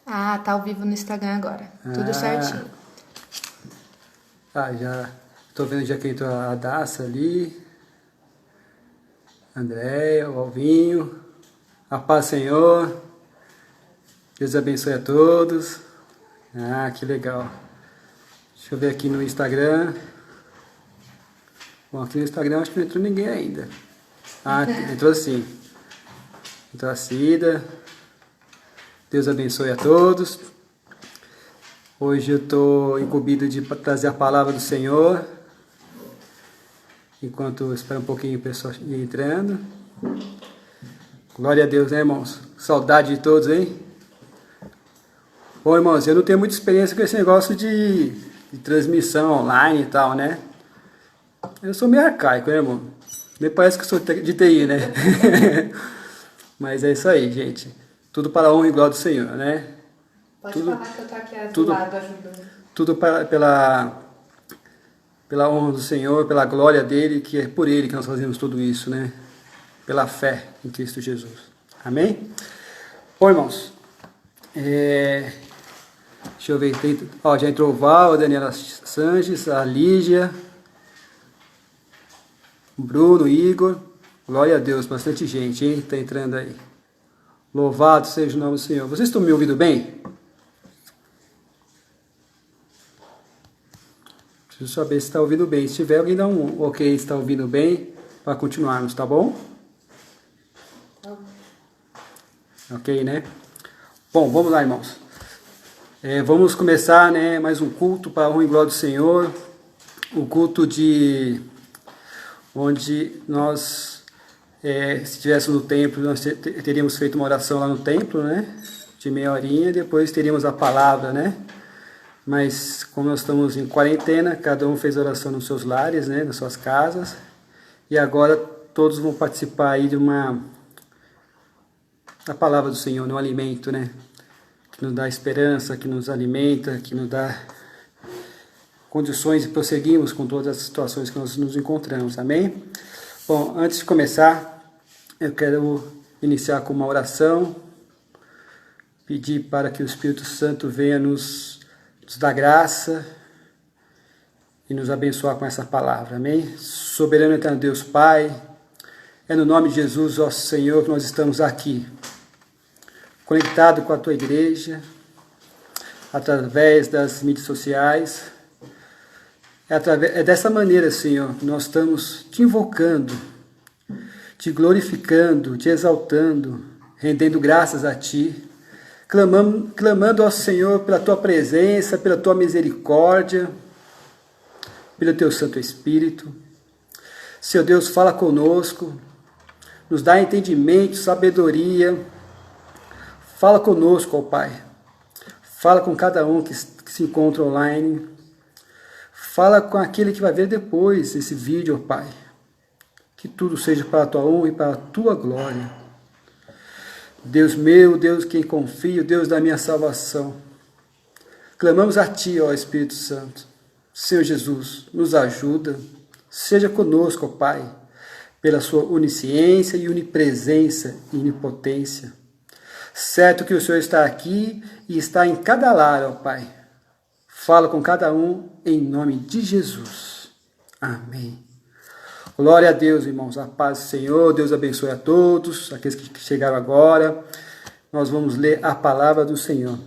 Ah, tá ao vivo no Instagram agora. Tudo certinho. Já tô vendo já que entrou a Daça ali, Andréia, o Alvinho, a paz Senhor, Deus abençoe a todos. Que legal. Deixa eu ver aqui no Instagram. Bom, aqui no Instagram acho que não entrou ninguém ainda. Entrou sim. Entrou a Cida. Deus abençoe a todos. Hoje eu estou incumbido de trazer a palavra do Senhor. Enquanto eu espero um pouquinho o pessoal ir entrando. Glória a Deus, né, irmãos? Saudade de todos, hein? Bom, irmãos, eu não tenho muita experiência com esse negócio de transmissão online e tal, né? Eu sou meio arcaico, né, irmão? Nem parece que eu sou de TI, né? Mas é isso aí, gente. Tudo para a honra e glória do Senhor, né? Pode falar que eu tô aqui do lado ajudando. Tudo pela honra do Senhor, pela glória dele, que é por ele que nós fazemos tudo isso, né? Pela fé em Cristo Jesus. Amém? Bom, irmãos, deixa eu ver, já entrou o Val, a Daniela Sanches, a Lígia, o Bruno, o Igor. Glória a Deus, bastante gente, hein? Tá entrando aí. Louvado seja o nome do Senhor. Vocês estão me ouvindo bem? Preciso saber se está ouvindo bem. Se tiver, alguém dá um ok, se está ouvindo bem, para continuarmos, tá bom? Ok, né? Bom, vamos lá, irmãos. Vamos começar, né, mais um culto para a honra e glória do Senhor. O culto onde nós, se estivéssemos no templo, nós teríamos feito uma oração lá no templo, né? De meia horinha, depois teríamos a palavra, né? Mas como nós estamos em quarentena, cada um fez oração nos seus lares, né, nas suas casas. E agora todos vão participar aí da palavra do Senhor, no alimento, né? Que nos dá esperança, que nos alimenta, que nos dá condições de prosseguirmos com todas as situações que nós nos encontramos. Amém? Bom, antes de começar, eu quero iniciar com uma oração. Pedir para que o Espírito Santo venha nos dar graça e nos abençoar com essa palavra, amém? Soberano e eterno Deus Pai, é no nome de Jesus, ó Senhor, que nós estamos aqui, conectado com a Tua igreja, através das mídias sociais. É dessa maneira, Senhor, que nós estamos Te invocando, Te glorificando, Te exaltando, rendendo graças a Ti, clamando ao Senhor pela Tua presença, pela Tua misericórdia, pelo Teu Santo Espírito. Senhor Deus, fala conosco, nos dá entendimento, sabedoria. Fala conosco, ó Pai. Fala com cada um que se encontra online. Fala com aquele que vai ver depois esse vídeo, ó Pai. Que tudo seja para a Tua honra e para a Tua glória. Deus meu, Deus quem confio, Deus da minha salvação. Clamamos a Ti, ó Espírito Santo. Senhor Jesus, nos ajuda. Seja conosco, ó Pai, pela Sua onisciência e onipresença e onipotência. Certo que o Senhor está aqui e está em cada lar, ó Pai. Fala com cada um em nome de Jesus. Amém. Glória a Deus, irmãos. A paz do Senhor. Deus abençoe a todos, aqueles que chegaram agora. Nós vamos ler a palavra do Senhor.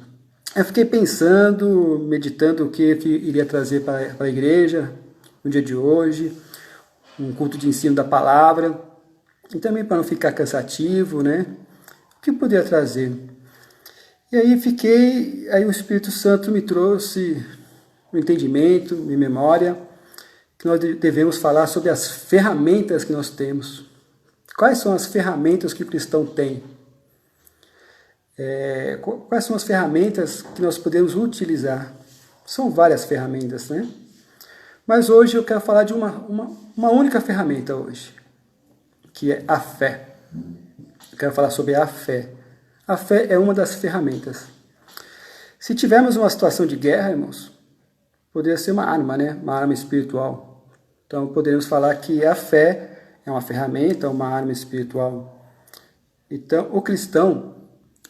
Eu fiquei pensando, meditando o que iria trazer para a igreja no dia de hoje. Um culto de ensino da palavra. E também para não ficar cansativo, né? O que poderia trazer? E aí o Espírito Santo me trouxe o entendimento, minha memória, que nós devemos falar sobre as ferramentas que nós temos. Quais são as ferramentas que o cristão tem? Quais são as ferramentas que nós podemos utilizar? São várias ferramentas, né? Mas hoje eu quero falar de uma única ferramenta hoje, que é a fé. Eu quero falar sobre a fé. A fé é uma das ferramentas. Se tivermos uma situação de guerra, irmãos, poderia ser uma arma, né? Uma arma espiritual. Então, poderíamos falar que a fé é uma ferramenta, uma arma espiritual. Então, o cristão,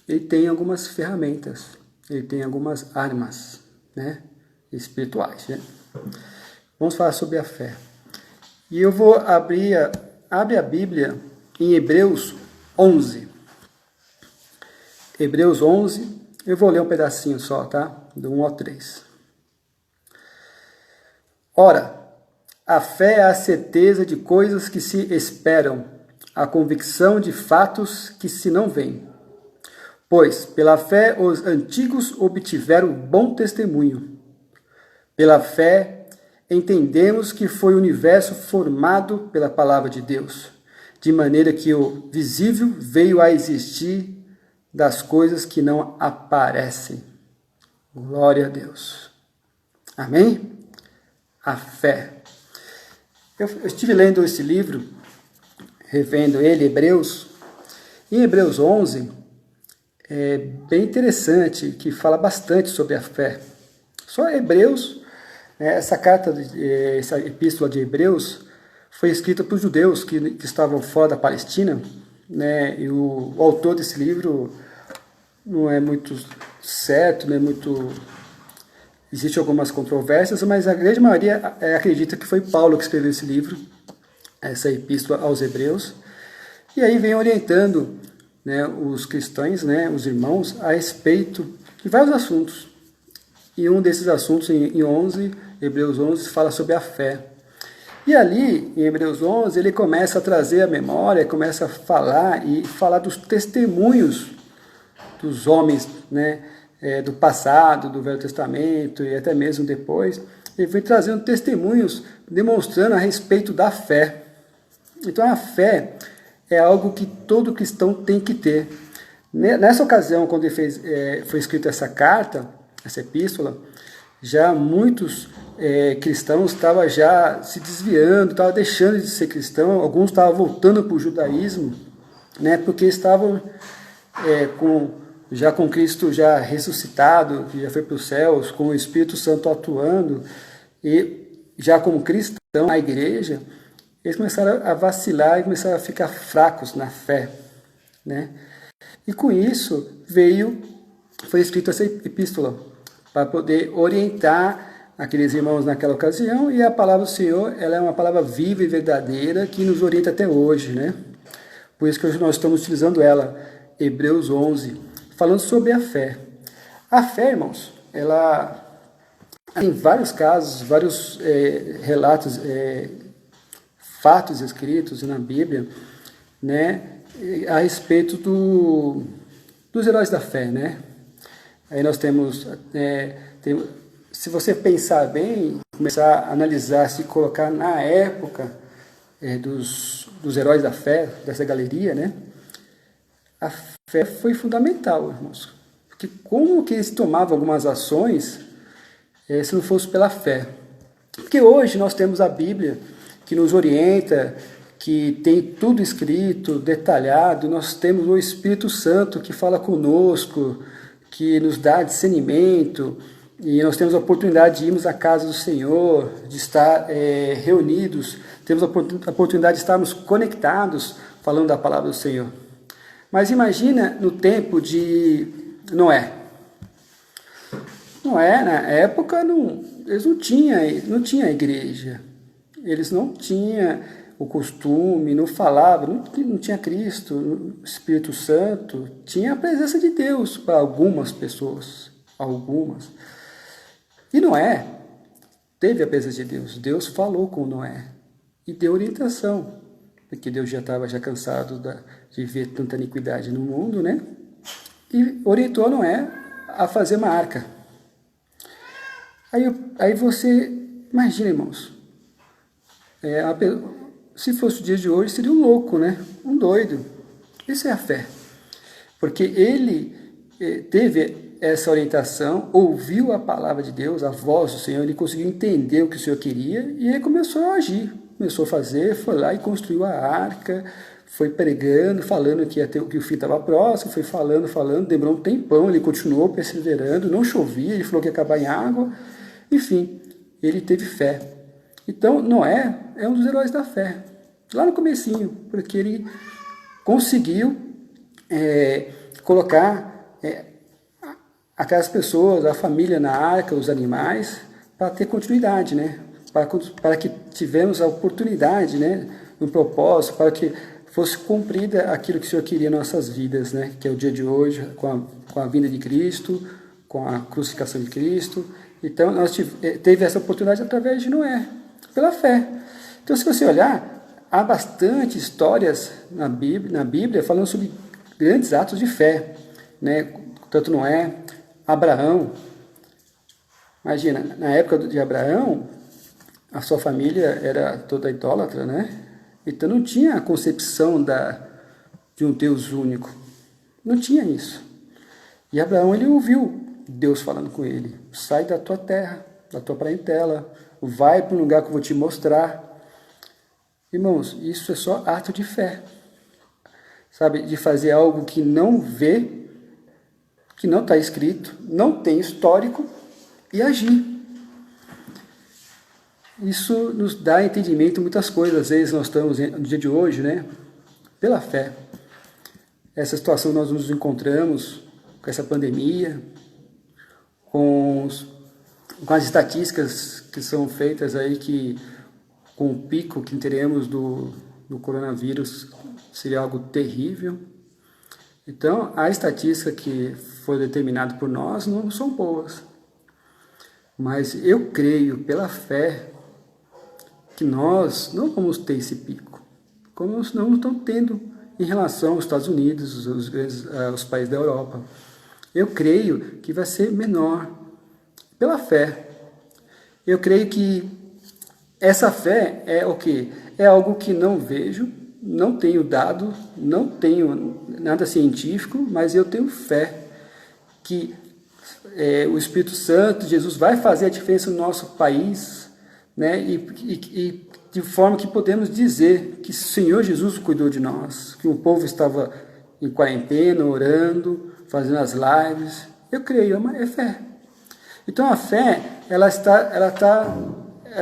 ele tem algumas ferramentas. ele tem algumas armas, né, espirituais, né? Vamos falar sobre a fé. E eu vou abre a Bíblia em Hebreus 11. Hebreus 11, eu vou ler um pedacinho só, tá? Do 1 ao 3. Ora, a fé é a certeza de coisas que se esperam, a convicção de fatos que se não veem. Pois, pela fé, os antigos obtiveram bom testemunho. Pela fé, entendemos que foi o universo formado pela palavra de Deus, de maneira que o visível veio a existir das coisas que não aparecem. Glória a Deus. Amém? A fé. Eu estive lendo esse livro, revendo ele, Hebreus. Em Hebreus 11, é bem interessante, que fala bastante sobre a fé. Só Hebreus, essa epístola de Hebreus, foi escrita para os judeus que estavam fora da Palestina, né? E o autor desse livro não é muito certo, não é muito... Existem algumas controvérsias, mas a grande maioria acredita que foi Paulo que escreveu esse livro, essa epístola aos Hebreus, e aí vem orientando, né, os cristãos, né, os irmãos, a respeito de vários assuntos. E um desses assuntos, em Hebreus 11, fala sobre a fé. E ali, em Hebreus 11, ele começa a trazer a memória, começa a falar dos testemunhos dos homens, né, do passado, do Velho Testamento e até mesmo depois. Ele vem trazendo testemunhos demonstrando a respeito da fé. Então a fé é algo que todo cristão tem que ter. Nessa ocasião, quando ele foi escrita essa carta, essa epístola, já muitos cristãos estavam já se desviando, estavam deixando de ser cristão, alguns estavam voltando para o judaísmo, né, porque estavam já com Cristo já ressuscitado, que já foi para os céus, com o Espírito Santo atuando, e já como cristão na igreja, eles começaram a vacilar e começaram a ficar fracos na fé, né? E com isso foi escrita essa epístola, para poder orientar aqueles irmãos naquela ocasião, e a palavra do Senhor, ela é uma palavra viva e verdadeira, que nos orienta até hoje, né? Por isso que hoje nós estamos utilizando ela, Hebreus 11, falando sobre a fé. A fé, irmãos, ela tem vários casos, vários relatos, fatos escritos na Bíblia, né, a respeito dos heróis da fé, né? Aí nós temos, se você pensar bem, começar a analisar, se colocar na época dos heróis da fé, dessa galeria, né? A fé foi fundamental, irmãos. Porque como que eles tomavam algumas ações se não fosse pela fé? Porque hoje nós temos a Bíblia que nos orienta, que tem tudo escrito, detalhado. Nós temos o Espírito Santo que fala conosco, que nos dá discernimento, e nós temos a oportunidade de irmos à casa do Senhor, de estar reunidos, temos a oportunidade de estarmos conectados falando da palavra do Senhor. Mas imagina no tempo de Noé. Noé, na época, eles não tinham igreja. Eles não tinham o costume, não falavam, não tinha Cristo, o Espírito Santo. Tinha a presença de Deus para algumas pessoas. Algumas. E Noé teve a presença de Deus. Deus falou com Noé e deu orientação. Porque Deus já estava cansado de ver tanta iniquidade no mundo, né? E orientou Noé a fazer uma arca. Aí você imagina, irmãos, se fosse o dia de hoje, seria um louco, né? Um doido. Isso é a fé. Porque ele teve essa orientação, ouviu a palavra de Deus, a voz do Senhor, ele conseguiu entender o que o Senhor queria e ele começou a agir. Começou a fazer, foi lá e construiu a arca, foi pregando, falando que o fim estava próximo, foi falando, demorou um tempão, ele continuou perseverando, não chovia, ele falou que ia acabar em água, enfim, ele teve fé. Então, Noé é um dos heróis da fé, lá no comecinho, porque ele conseguiu colocar aquelas pessoas, a família na arca, os animais, para ter continuidade, né? Para que tivemos a oportunidade, né? No propósito, para que fosse cumprida aquilo que o Senhor queria em nossas vidas, né? Que é o dia de hoje, com a vinda de Cristo, com a crucificação de Cristo. Então, nós teve essa oportunidade através de Noé, pela fé. Então, se você olhar, há bastante histórias na Bíblia falando sobre grandes atos de fé, né? Tanto Noé, Abraão. Imagina, na época de Abraão, a sua família era toda idólatra, né? Então não tinha a concepção de um Deus único. Não tinha isso. E Abraão, ele ouviu Deus falando com ele: sai da tua terra, da tua parentela, vai para um lugar que eu vou te mostrar. Irmãos, isso é só ato de fé. Sabe, de fazer algo que não vê, que não está escrito, não tem histórico, e agir. Isso nos dá entendimento em muitas coisas. Às vezes nós estamos, no dia de hoje, né, pela fé. Essa situação nós nos encontramos com essa pandemia, com as estatísticas que são feitas aí, que com o pico que teremos do coronavírus seria algo terrível. Então, a estatística que foi determinada por nós não são boas. Mas eu creio, pela fé, que nós não vamos ter esse pico, como nós não estamos tendo em relação aos Estados Unidos, os países da Europa. Eu creio que vai ser menor, pela fé. Eu creio que essa fé é o quê? É algo que não vejo, não tenho dado, não tenho nada científico, mas eu tenho fé que o Espírito Santo, Jesus, vai fazer a diferença no nosso país, né? E de forma que podemos dizer que o Senhor Jesus cuidou de nós, que o povo estava em quarentena, orando, fazendo as lives. Eu creio, é fé. Então a fé, ela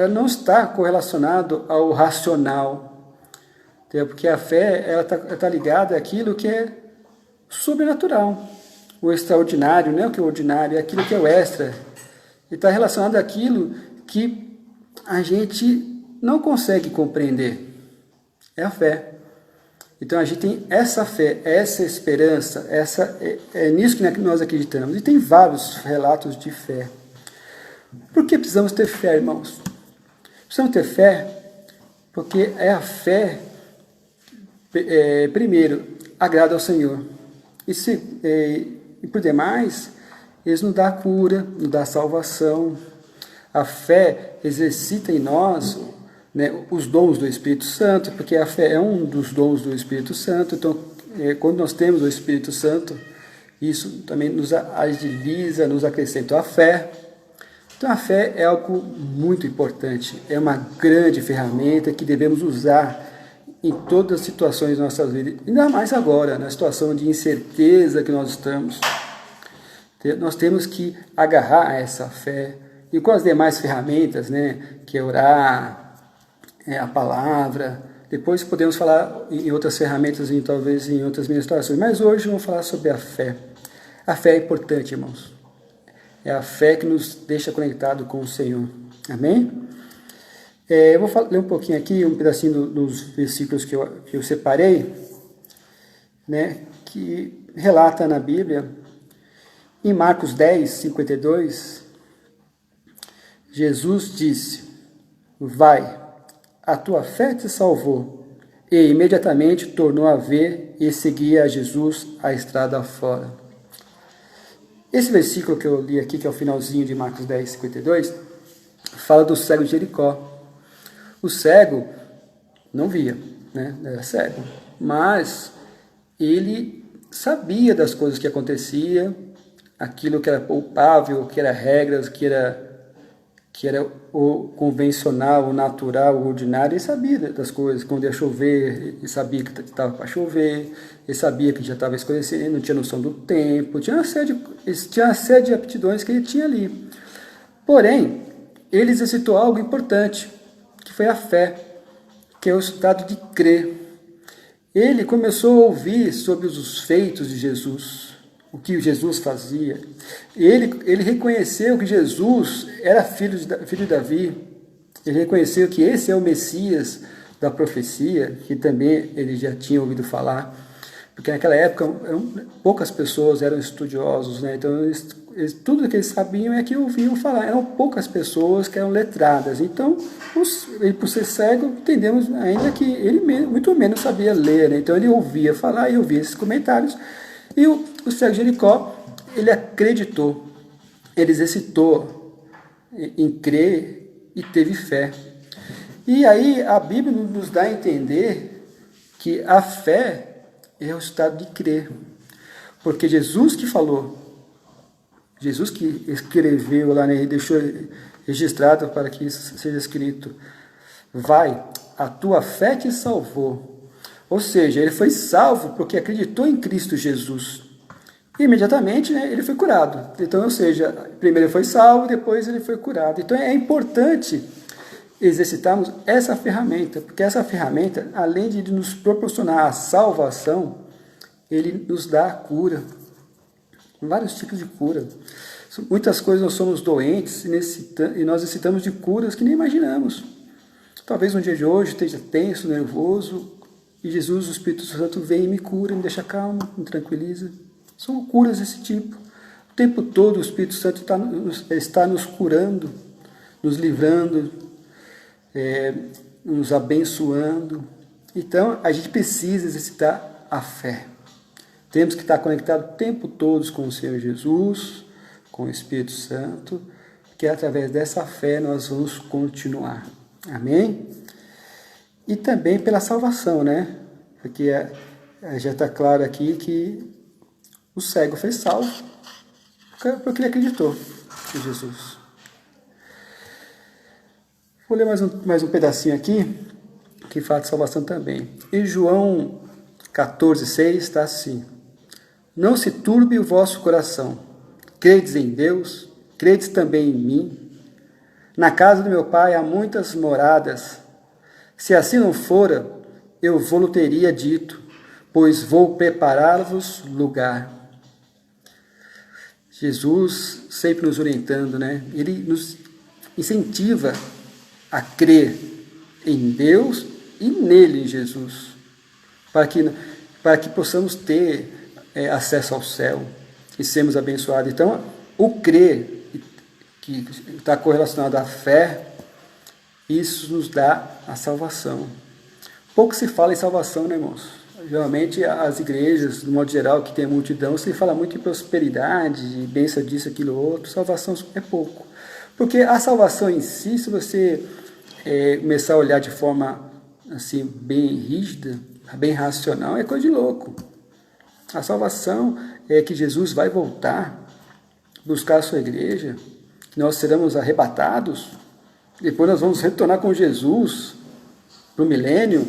não está correlacionada ao racional, porque a fé ela tá ligada àquilo que é sobrenatural, o extraordinário, não é o que é o ordinário, é aquilo que é o extra, e está relacionado àquilo que a gente não consegue compreender, é a fé. Então a gente tem essa fé, essa esperança, é nisso que nós acreditamos. E tem vários relatos de fé. Por que precisamos ter fé, irmãos? Precisamos ter fé porque é a fé, primeiro, agrada ao Senhor. E por demais, eles nos dá cura, nos dá salvação. A fé exercita em nós, né, os dons do Espírito Santo, porque a fé é um dos dons do Espírito Santo. Então, quando nós temos o Espírito Santo, isso também nos agiliza, nos acrescenta a fé. Então, a fé é algo muito importante, é uma grande ferramenta que devemos usar em todas as situações da nossa vida, ainda mais agora, na situação de incerteza que nós estamos. Nós temos que agarrar essa fé, e com as demais ferramentas, né, que é orar, a palavra. Depois podemos falar em outras ferramentas, talvez em outras ministrações, mas hoje vamos falar sobre a fé. A fé é importante, irmãos. É a fé que nos deixa conectado com o Senhor. Amém? Eu vou ler um pouquinho aqui, um pedacinho dos versículos que eu separei, né, que relata na Bíblia. Em Marcos 10, 52, Jesus disse: vai, a tua fé te salvou. E imediatamente tornou a ver e seguia a Jesus a estrada fora. Esse versículo que eu li aqui, que é o finalzinho de Marcos 10, 52, fala do cego de Jericó. O cego não via, né? Era cego, mas ele sabia das coisas que aconteciam, aquilo que era palpável, que era regras, que era o convencional, o natural, o ordinário. Ele sabia das coisas. Quando ia chover, ele sabia que estava para chover, ele sabia que já estava escurecendo, ele não tinha noção do tempo, tinha uma série de aptidões que ele tinha ali. Porém, ele exercitou algo importante, que foi a fé, que é o estado de crer. Ele começou a ouvir sobre os feitos de Jesus, o que Jesus fazia. Ele reconheceu que Jesus era filho de Davi. Ele reconheceu que esse é o Messias da profecia, que também ele já tinha ouvido falar. Porque naquela época poucas pessoas eram estudiosos, né? Então tudo que eles sabiam é que ouviam falar. Eram poucas pessoas que eram letradas. Então, ele por ser cego, entendemos ainda que ele muito menos sabia ler, né? Então ele ouvia falar e ouvia esses comentários. E o cego de Jericó, ele acreditou, ele exercitou em crer e teve fé. E aí a Bíblia nos dá a entender que a fé é o estado de crer. Porque Jesus que falou, Jesus que escreveu lá, né, e deixou registrado para que isso seja escrito: vai, a tua fé te salvou. Ou seja, ele foi salvo porque acreditou em Cristo Jesus. E imediatamente, né, ele foi curado. Então, ou seja, primeiro ele foi salvo, depois ele foi curado. Então é importante exercitarmos essa ferramenta, porque essa ferramenta, além de nos proporcionar a salvação, ele nos dá a cura. Vários tipos de cura. Muitas coisas nós somos doentes e nós necessitamos de curas que nem imaginamos. Talvez no dia de hoje esteja tenso, nervoso, e Jesus, o Espírito Santo, vem e me cura, me deixa calmo, me tranquiliza. São curas desse tipo. O tempo todo o Espírito Santo está nos curando, nos livrando, nos abençoando. Então, a gente precisa exercitar a fé. Temos que estar conectados o tempo todo com o Senhor Jesus, com o Espírito Santo, que através dessa fé nós vamos continuar. Amém? E também pela salvação, né? Porque já está claro aqui que o cego foi salvo porque ele acreditou em Jesus. Vou ler mais um pedacinho aqui, que fala de salvação também. Em João 14,6 está assim: não se turbe o vosso coração. Credes em Deus, credes também em mim. Na casa do meu Pai há muitas moradas. Se assim não fora, eu vou-lhe teria dito, pois vou preparar-vos lugar. Jesus sempre nos orientando, né? Ele nos incentiva a crer em Deus e nele, em Jesus, para que possamos ter acesso ao céu e sermos abençoados. Então, o crer, que está correlacionado à fé, isso nos dá a salvação. Pouco se fala em salvação, né, irmãos? Geralmente, as igrejas, de modo geral, que tem a multidão, se fala muito em prosperidade, bênção disso, aquilo, outro. Salvação é pouco. Porque a salvação em si, se você começar a olhar de forma assim, bem rígida, bem racional, é coisa de louco. A salvação é que Jesus vai voltar, buscar a sua igreja, que nós seremos arrebatados, depois nós vamos retornar com Jesus para o milênio.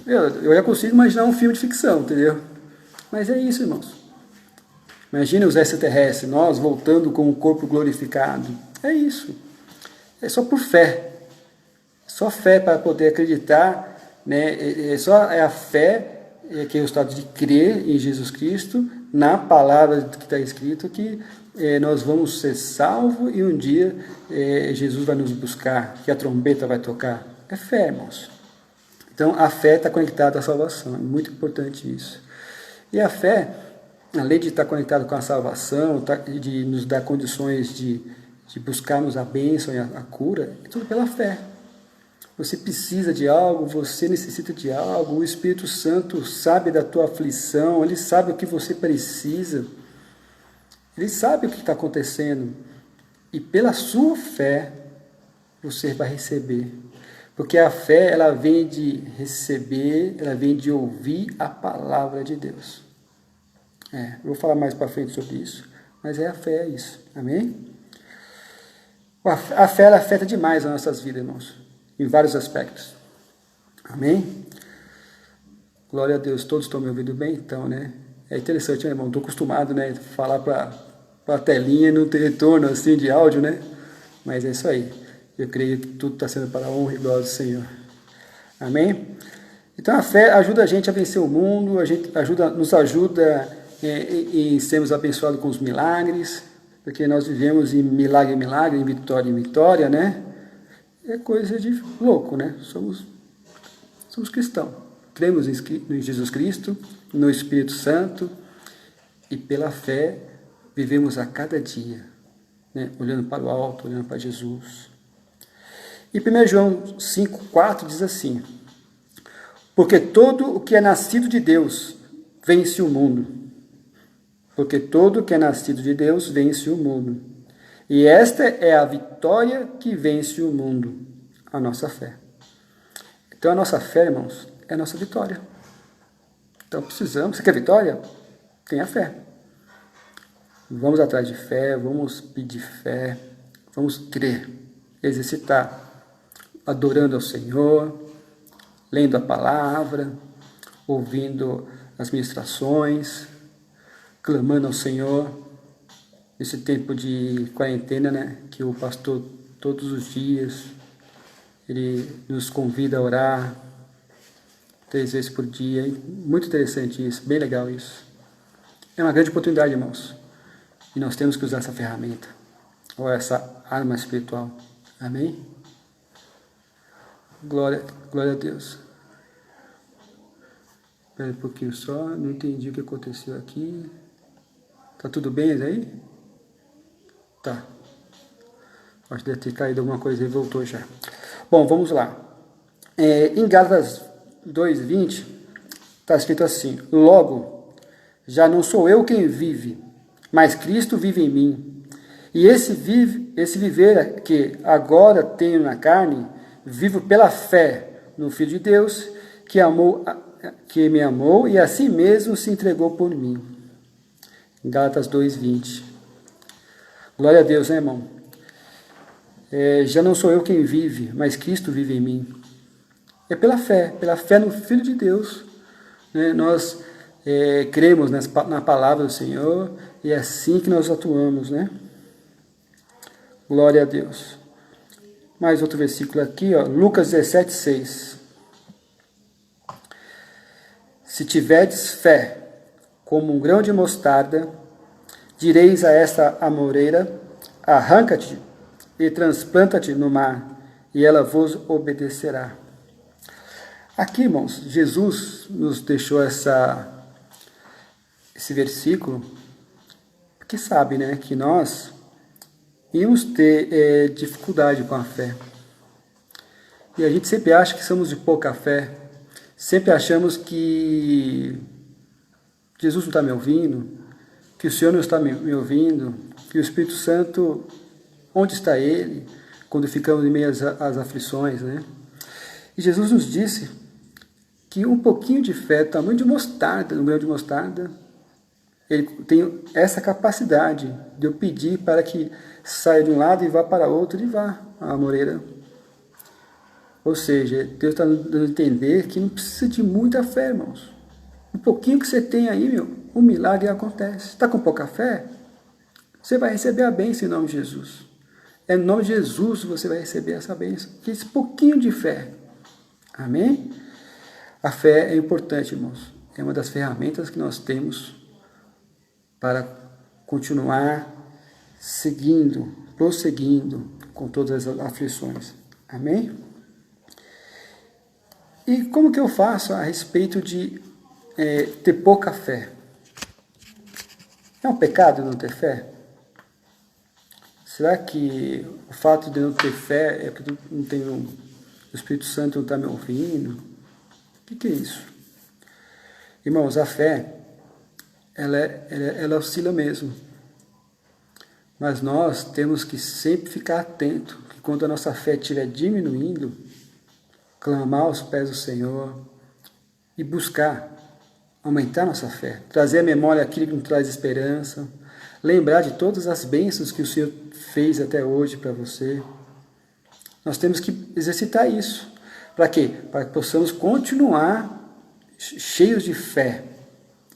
Eu já consigo imaginar um filme de ficção, entendeu? Mas é isso, irmãos. Imagine os extraterrestres, nós voltando com o corpo glorificado. É isso. É só por fé. Só fé para poder acreditar, né? Só a fé, que é o estado de crer em Jesus Cristo, na palavra que está escrito, que nós vamos ser salvos e um dia Jesus vai nos buscar, que a trombeta vai tocar. É fé, irmãos. Então, a fé está conectada à salvação. É muito importante isso. E a fé, além de estar conectada com a salvação, de nos dar condições de buscarmos a bênção e a cura, é tudo pela fé. Você precisa de algo, você necessita de algo, o Espírito Santo sabe da tua aflição, ele sabe o que você precisa, ele sabe o que está acontecendo, e pela sua fé, você vai receber. Porque a fé, ela vem de receber, ela vem de ouvir a palavra de Deus. Eu vou falar mais para frente sobre isso, mas a fé é isso, amém? A fé, ela afeta demais as nossas vidas, irmãos, em vários aspectos, amém? Glória a Deus, todos estão me ouvindo bem? Então, né? É interessante, né, irmão? Estou acostumado, né, falar para a telinha e não ter retorno assim de áudio, né? Mas é isso aí. Eu creio que tudo está sendo para a honra e glória do Senhor. Amém? Então a fé ajuda a gente a vencer o mundo, nos ajuda em sermos abençoados com os milagres, porque nós vivemos em milagre em milagre, em vitória, né? É coisa de louco, né? Somos cristãos. Cremos em Jesus Cristo, no Espírito Santo, e pela fé vivemos a cada dia, né? Olhando para o alto, olhando para Jesus. E 1 João 5,4 diz assim: porque todo o que é nascido de Deus vence o mundo. Porque todo o que é nascido de Deus vence o mundo. E esta é a vitória que vence o mundo, a nossa fé. Então a nossa fé, irmãos, é a nossa vitória. Então precisamos, você quer vitória? Tenha fé. Vamos atrás de fé, vamos pedir fé, vamos crer, exercitar, adorando ao Senhor, lendo a palavra, ouvindo as ministrações, clamando ao Senhor. Esse tempo de quarentena, né, que o pastor todos os dias, ele nos convida a orar 3 vezes por dia. Muito interessante isso, bem legal isso. É uma grande oportunidade, irmãos. E nós temos que usar essa ferramenta, ou essa arma espiritual. Amém? Glória a Deus. Espera um pouquinho só, não entendi o que aconteceu aqui. Tá tudo bem aí? Tá. Acho que deve ter caído alguma coisa e voltou já. Bom, vamos lá. Em Gálatas 2:20, está escrito assim: logo, já não sou eu quem vive, mas Cristo vive em mim. E esse viver que agora tenho na carne, vivo pela fé no Filho de Deus, que me amou e a si mesmo se entregou por mim. Gálatas 2:20. Glória a Deus, né, irmão? Já não sou eu quem vive, mas Cristo vive em mim. É pela fé no Filho de Deus, né? Nós cremos na palavra do Senhor e é assim que nós atuamos, né? Glória a Deus. Mais outro versículo aqui, ó, Lucas 17:6. Se tiverdes fé como um grão de mostarda, direis a esta amoreira: arranca-te e transplanta-te no mar, e ela vos obedecerá. Aqui, irmãos, Jesus nos deixou esse versículo, porque sabe, né, que nós íamos ter dificuldade com a fé. E a gente sempre acha que somos de pouca fé, sempre achamos que Jesus não está me ouvindo, que o Senhor não está me ouvindo, que o Espírito Santo, onde está Ele, quando ficamos em meio às aflições, né? E Jesus nos disse que um pouquinho de fé, tamanho de mostarda, um grão de mostarda, ele tem essa capacidade de eu pedir para que saia de um lado e vá para outro e vá à amoreira. Ou seja, Deus está dando a entender que não precisa de muita fé, irmãos. Um pouquinho que você tem aí, o milagre acontece. Está com pouca fé? Você vai receber a bênção em nome de Jesus. É em nome de Jesus que você vai receber essa bênção. Esse pouquinho de fé. Amém? A fé é importante, irmãos. É uma das ferramentas que nós temos para continuar prosseguindo com todas as aflições. Amém? E como que eu faço a respeito de ter pouca fé? É um pecado não ter fé? Será que o fato de não ter fé é porque não tenho, o Espírito Santo não está me ouvindo? O que é isso? Irmãos, a fé, ela oscila mesmo. Mas nós temos que sempre ficar atento, que quando a nossa fé estiver diminuindo, clamar aos pés do Senhor e buscar aumentar nossa fé, trazer à memória aquilo que nos traz esperança, lembrar de todas as bênçãos que o Senhor fez até hoje para você. Nós temos que exercitar isso. Para quê? Para que possamos continuar cheios de fé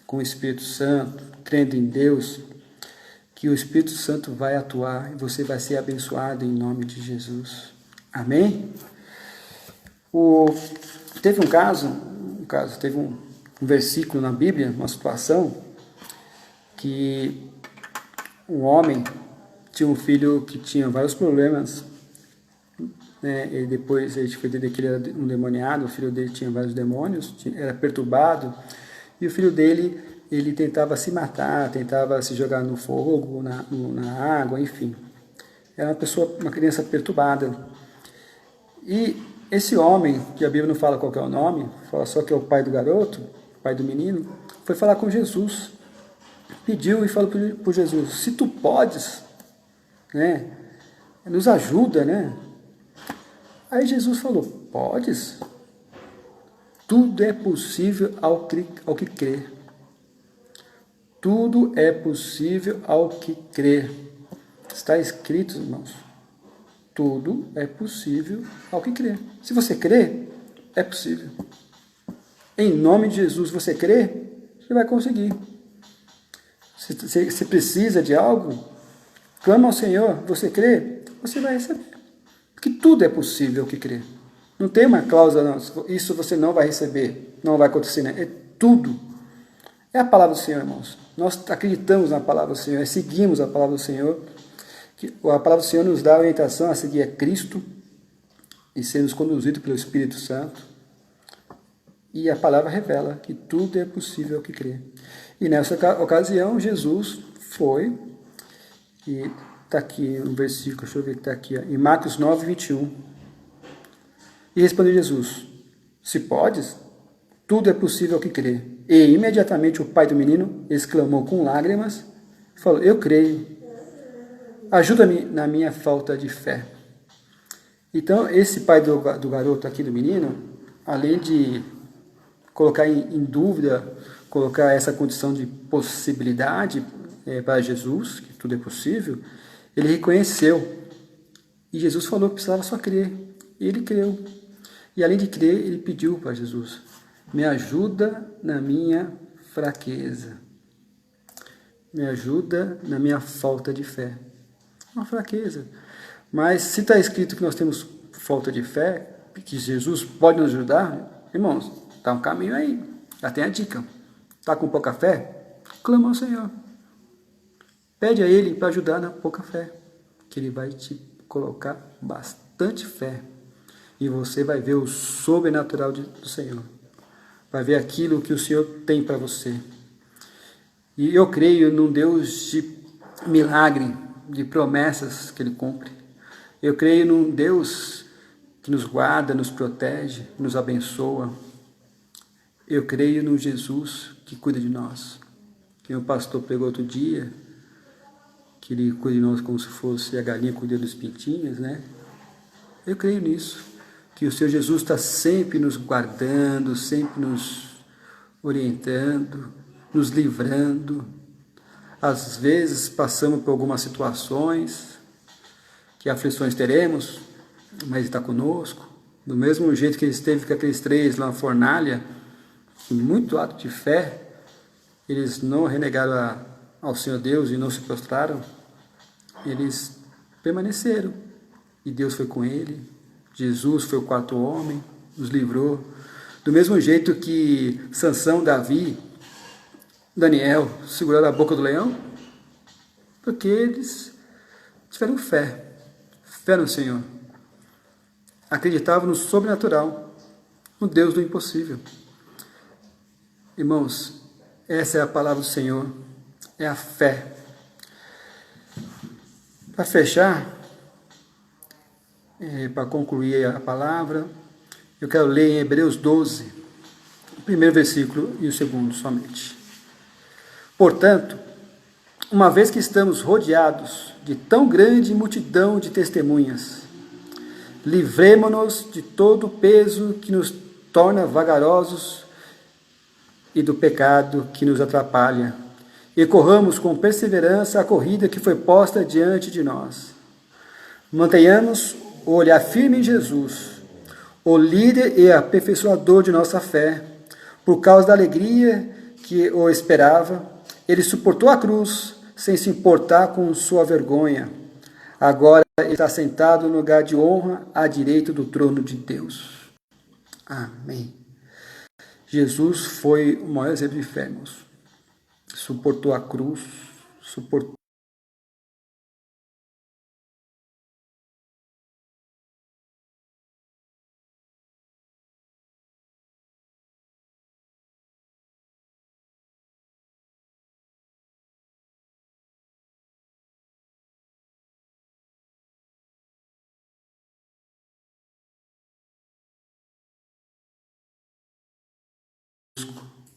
com o Espírito Santo, crendo em Deus, que o Espírito Santo vai atuar e você vai ser abençoado em nome de Jesus. Amém? Teve um versículo na Bíblia, uma situação, que um homem tinha um filho que tinha vários problemas, né? E depois a gente foi entender que ele era um demoniado, o filho dele tinha vários demônios, era perturbado, e o filho dele, ele tentava se matar, tentava se jogar no fogo, na água, enfim. Era uma criança perturbada. E esse homem, que a Bíblia não fala qual que é o nome, fala só que é o pai do garoto, pai do menino, foi falar com Jesus. Pediu e falou para Jesus: se tu podes, né, nos ajuda, né? Aí Jesus falou: podes? Tudo é possível ao que crê. Tudo é possível ao que crê. Está escrito, irmãos. Tudo é possível ao que crê. Se você crê, é possível. Em nome de Jesus, você crê, você vai conseguir. Se você precisa de algo, clama ao Senhor, você crê, você vai receber. Porque tudo é possível ao que crê. Não tem uma cláusula, não, isso você não vai receber, não vai acontecer, né? É tudo. É a palavra do Senhor, irmãos. Nós acreditamos na palavra do Senhor, seguimos a palavra do Senhor. A palavra do Senhor nos dá a orientação a seguir a Cristo e sermos conduzidos pelo Espírito Santo. E a palavra revela que tudo é possível ao que crê. E nessa ocasião, Jesus foi, e está aqui no versículo, deixa eu ver que está aqui, em Marcos 9, 21. E respondeu Jesus: se podes, tudo é possível ao que crê. E imediatamente o pai do menino exclamou com lágrimas, falou: eu creio, ajuda-me na minha falta de fé. Então, esse pai do garoto aqui, do menino, além de colocar em dúvida, colocar essa condição de possibilidade para Jesus, que tudo é possível, ele reconheceu. E Jesus falou que precisava só crer. E ele creu. E além de crer, ele pediu para Jesus: me ajuda na minha fraqueza. Me ajuda na minha falta de fé. Uma fraqueza. Mas se está escrito que nós temos falta de fé, que Jesus pode nos ajudar, irmãos, está um caminho aí. Já tem a dica. Está com pouca fé? Clama ao Senhor. Pede a Ele para ajudar na pouca fé, que Ele vai te colocar bastante fé. E você vai ver o sobrenatural do Senhor. Vai ver aquilo que o Senhor tem para você. E eu creio num Deus de milagre, de promessas que Ele cumpre. Eu creio num Deus que nos guarda, nos protege, nos abençoa. Eu creio no Jesus que cuida de nós. Que o pastor pregou outro dia, que Ele cuida de nós como se fosse a galinha cuida dos pintinhos, né? Eu creio nisso. Que o Senhor Jesus está sempre nos guardando, sempre nos orientando, nos livrando. Às vezes passamos por algumas situações, que aflições teremos, mas Ele está conosco. Do mesmo jeito que Ele esteve com aqueles 3 lá na fornalha, com muito ato de fé, eles não renegaram ao Senhor Deus e não se prostraram, eles permaneceram. E Deus foi com ele. Jesus foi o 4º homem, nos livrou. Do mesmo jeito que Sansão, Davi, Daniel seguraram a boca do leão, porque eles tiveram fé. Fé no Senhor. Acreditavam no sobrenatural, no Deus do impossível. Irmãos, essa é a palavra do Senhor, é a fé. Para fechar, para concluir a palavra, eu quero ler em Hebreus 12, o primeiro versículo e o segundo somente. Portanto, uma vez que estamos rodeados de tão grande multidão de testemunhas, livremo-nos de todo o peso que nos torna vagarosos e do pecado que nos atrapalha, e corramos com perseverança a corrida que foi posta diante de nós. Mantenhamos o olhar firme em Jesus, o líder e aperfeiçoador de nossa fé. Por causa da alegria que o esperava, ele suportou a cruz, sem se importar com sua vergonha. Agora ele está sentado no lugar de honra, à direita do trono de Deus. Amém. Jesus foi o maior exemplo de fé, irmãos. suportou a cruz, suportou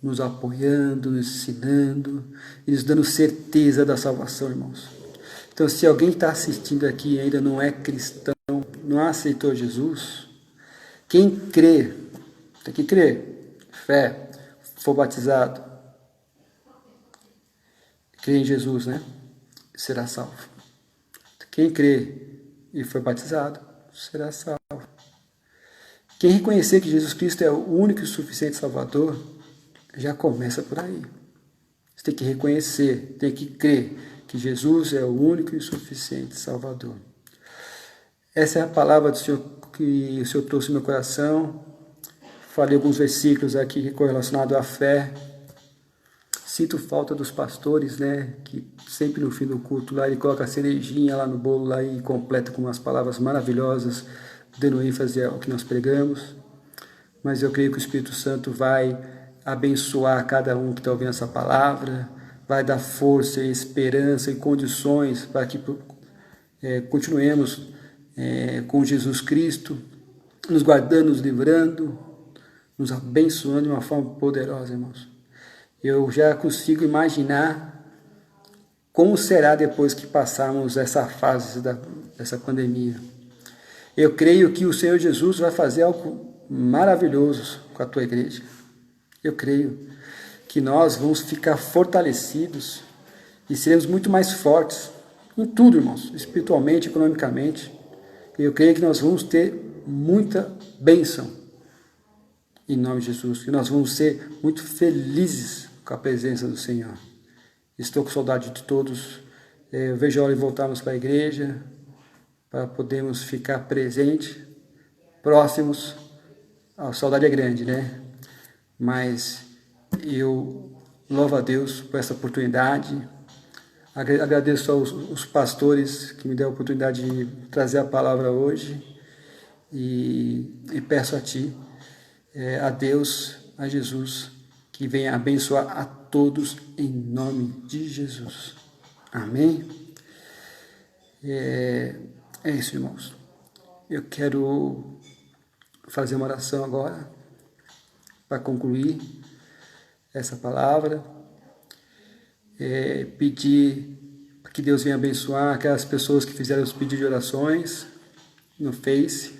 nos apoiando, nos ensinando e nos dando certeza da salvação, irmãos. Então, se alguém está assistindo aqui e ainda não é cristão, não aceitou Jesus, quem crê, tem que crer, fé, for batizado, crê em Jesus, né? Será salvo. Quem crê e foi batizado, será salvo. Quem reconhecer que Jesus Cristo é o único e suficiente Salvador, já começa por aí. Você tem que reconhecer, tem que crer que Jesus é o único e suficiente Salvador. Essa é a palavra do Senhor que o Senhor trouxe no meu coração. Falei alguns versículos aqui correlacionados à fé. Sinto falta dos pastores, né? Que sempre no fim do culto lá ele coloca a cerejinha lá no bolo lá e completa com umas palavras maravilhosas, dando ênfase ao que nós pregamos. Mas eu creio que o Espírito Santo vai abençoar cada um que está ouvindo essa palavra, vai dar força e esperança e condições para que continuemos com Jesus Cristo, nos guardando, nos livrando, nos abençoando de uma forma poderosa, irmãos. Eu já consigo imaginar como será depois que passarmos essa fase dessa pandemia. Eu creio que o Senhor Jesus vai fazer algo maravilhoso com a tua igreja. Eu creio que nós vamos ficar fortalecidos e seremos muito mais fortes em tudo, irmãos, espiritualmente, economicamente. Eu creio que nós vamos ter muita bênção em nome de Jesus, que nós vamos ser muito felizes com a presença do Senhor. Estou com saudade de todos. Eu vejo a hora de voltarmos para a igreja, para podermos ficar presentes, próximos. A saudade é grande, né? Mas eu louvo a Deus por essa oportunidade. Agradeço aos pastores que me deram a oportunidade de trazer a palavra hoje. E peço a Ti, a Deus, a Jesus, que venha abençoar a todos em nome de Jesus. Amém? É isso, irmãos. Eu quero fazer uma oração agora para concluir essa palavra. Pedir que Deus venha abençoar aquelas pessoas que fizeram os pedidos de orações no Face,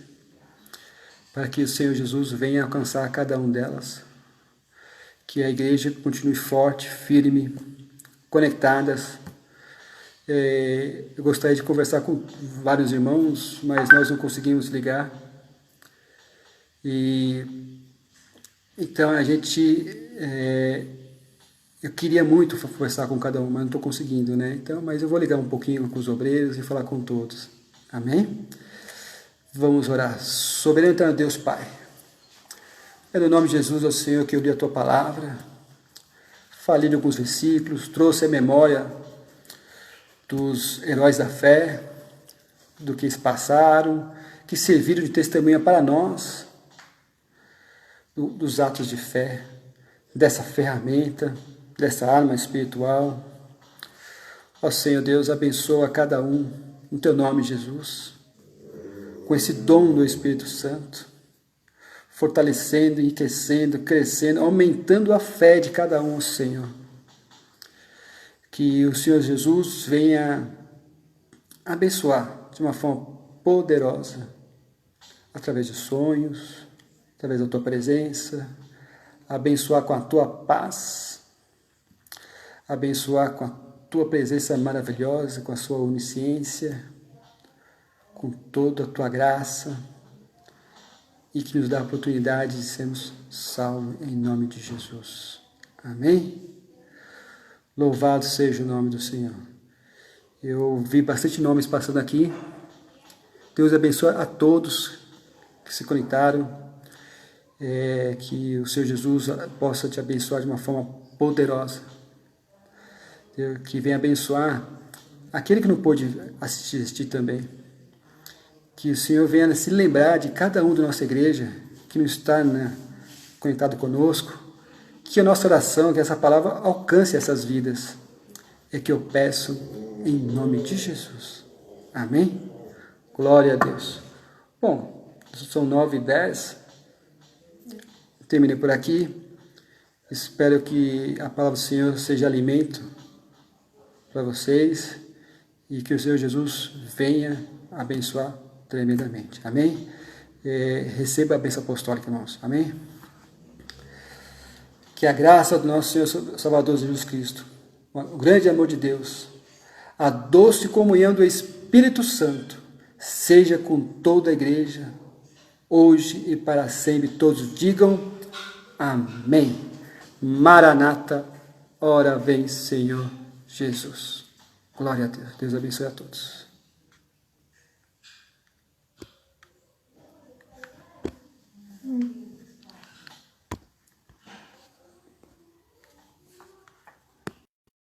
para que o Senhor Jesus venha alcançar cada um delas. Que a igreja continue forte, firme, conectadas. Eu gostaria de conversar com vários irmãos, mas nós não conseguimos ligar. Então a gente... eu queria muito conversar com cada um, mas não estou conseguindo, né? Então, mas eu vou ligar um pouquinho com os obreiros e falar com todos. Amém? Vamos orar. Soberano eterno Deus Pai, é no nome de Jesus, ó Senhor, que eu li a Tua palavra, falei de alguns versículos, trouxe a memória dos heróis da fé, do que eles passaram, que serviram de testemunha para nós, dos atos de fé, dessa ferramenta, dessa arma espiritual. Ó Senhor Deus, abençoa cada um, no Teu nome, Jesus, com esse dom do Espírito Santo, fortalecendo, enriquecendo, crescendo, aumentando a fé de cada um, Senhor. Que o Senhor Jesus venha abençoar de uma forma poderosa, através de sonhos, através da Tua presença, abençoar com a Tua paz, abençoar com a Tua presença maravilhosa, com a Sua onisciência, com toda a Tua graça, e que nos dá a oportunidade de sermos salvos em nome de Jesus. Amém? Louvado seja o nome do Senhor. Eu vi bastante nomes passando aqui. Deus abençoe a todos que se conectaram. Que o Senhor Jesus possa te abençoar de uma forma poderosa. que venha abençoar aquele que não pôde assistir também. Que o Senhor venha se lembrar de cada um da nossa igreja que não está conectado conosco, que a nossa oração, que essa palavra alcance essas vidas. É que eu peço em nome de Jesus. Amém? Glória a Deus. Bom, são 9h10. Terminei por aqui. Espero que a palavra do Senhor seja alimento para vocês e que o Senhor Jesus venha abençoar tremendamente. Amém? Receba a bênção apostólica, irmãos. Amém? Que a graça do nosso Senhor Salvador Jesus Cristo, o grande amor de Deus, a doce comunhão do Espírito Santo, seja com toda a igreja, hoje e para sempre. Todos digam amém. Maranata, ora vem Senhor Jesus. Glória a Deus. Deus abençoe a todos.